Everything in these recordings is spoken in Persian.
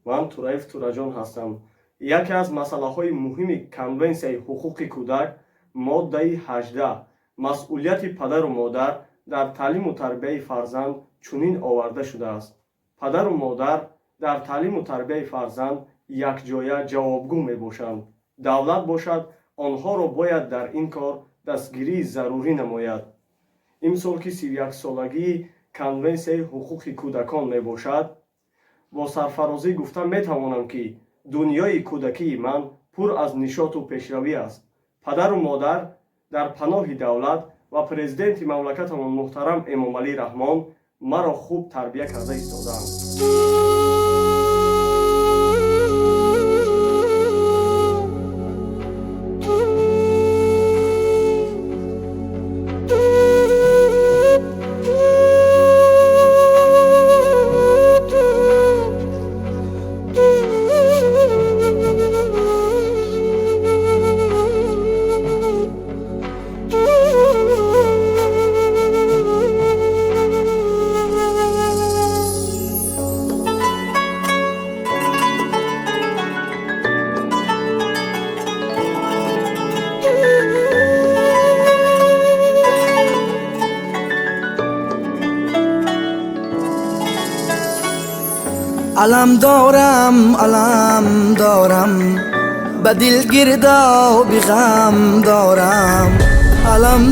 ман Тураев Тураҷон ҳастам. Яке аз масъалаҳои муҳими Конвенсияи ҳуқуқи кӯдак моддаи 18 масъулияти падару модар дар таълиму тарбияи фарзанд чунин оварда шудааст. Падару модар дар таълиму тарбияи фарзанд якҷоя ҷавобгӯ мебошанд. Давлат бошад онҳоро бояд дар ин кор дастгирии зарурӣ намояд. Имсол ки 31-солагии Конвенсияи ҳуқуқи кӯдакон мебошад, бо сарфарозӣ гуфта метавонам ки дунёи кӯдакии ман пур аз нишоту пешравӣ аст. Падару модар дар паноҳи давлат ва президенти мамлакатамон муҳтарам Эмомалӣ Раҳмон маро хуб тарбия карда истодаанд. علم دارم به دل گردابی غم دارم. علم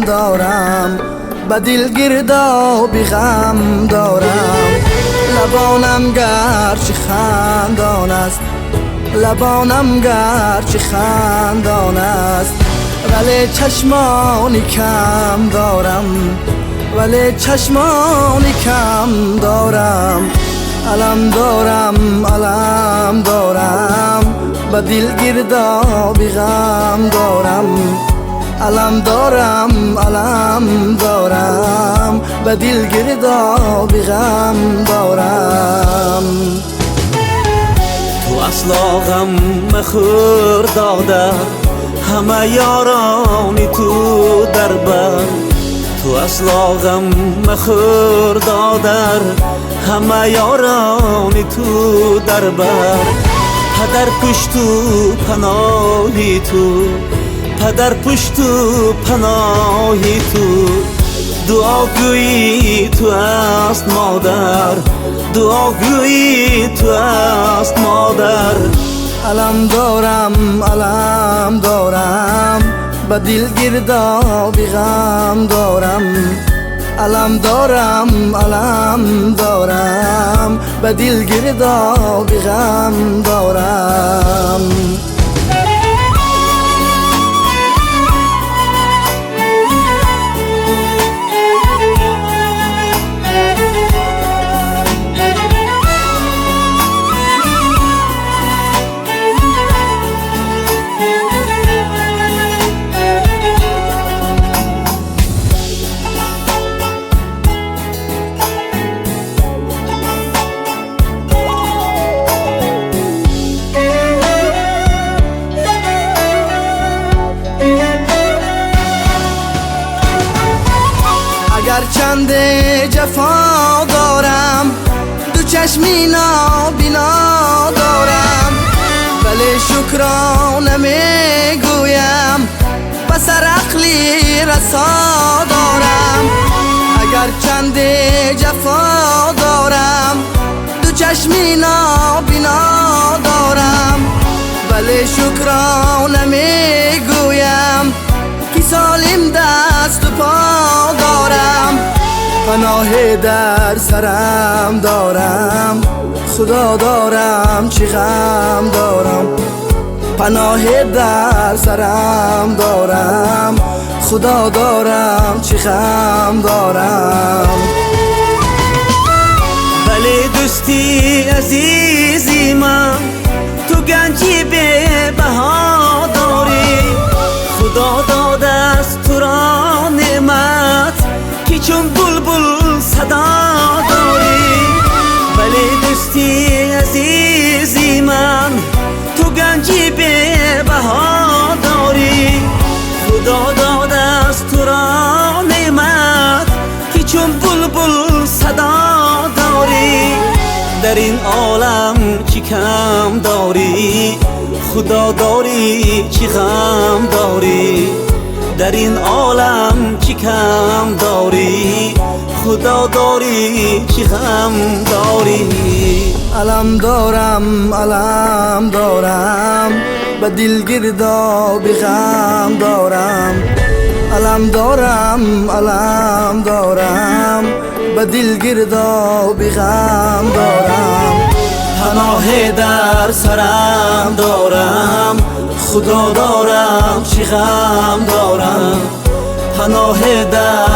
دارم به دل گردابی غم دارم. لبانم گرچه خندان است، لبانم گرچه خندان است، ولی چشمانی کم دارم، ولی چشمانی کم دارم. علم دارم به دل گردابی غم دارم. علم دارم به دل گردابی غم دارم. تو اصلا غم مخور داده همه یارانی تو در بر. تو اصلا غم مخور دادر همه یارانی تو در بر. پدر پشت و پناهی تو، پدر پشت و پناهی تو. دعاگویی تو است مادر، دعاگویی تو است مادر. علم دارم به دل گردابی غم دارم. علم دارم به دل گردابی غم دارم. گرچند جفا دارم، دو چشمی نابینا دارم، ولی شکرانه میگویم به سر عقلی رسا دارم. اگر چند جفا دارم، دو چشمی نابینا دارم، ولی شکرانه میگویم که سالم دست و پا دارم. پناه در سرم دارم، خدا دارم چی غم دارم. پناه در سرم دارم، خدا دارم چی غم دارم. ولی دوستی عزیزی من تو گنجی به بها داری. خدا داده است تو را نعمت که چون بلبل صدا داری. ولی دوستی عزیزی من تو گنجی به بها داری. خدا داده است تو را نعمت که چون بلبل صدا داری. در در این عالم چی کم داری؟ خدا داری چی غم داری؟ در این عالم چی کم داری؟ خدا داری چی غم داری؟ علم دارم به دل گردابی غم دارم. علم دارم به دل گردابی غم دارم. پناه در سرم دارم، خدا دارم چی غم دارم. پناه در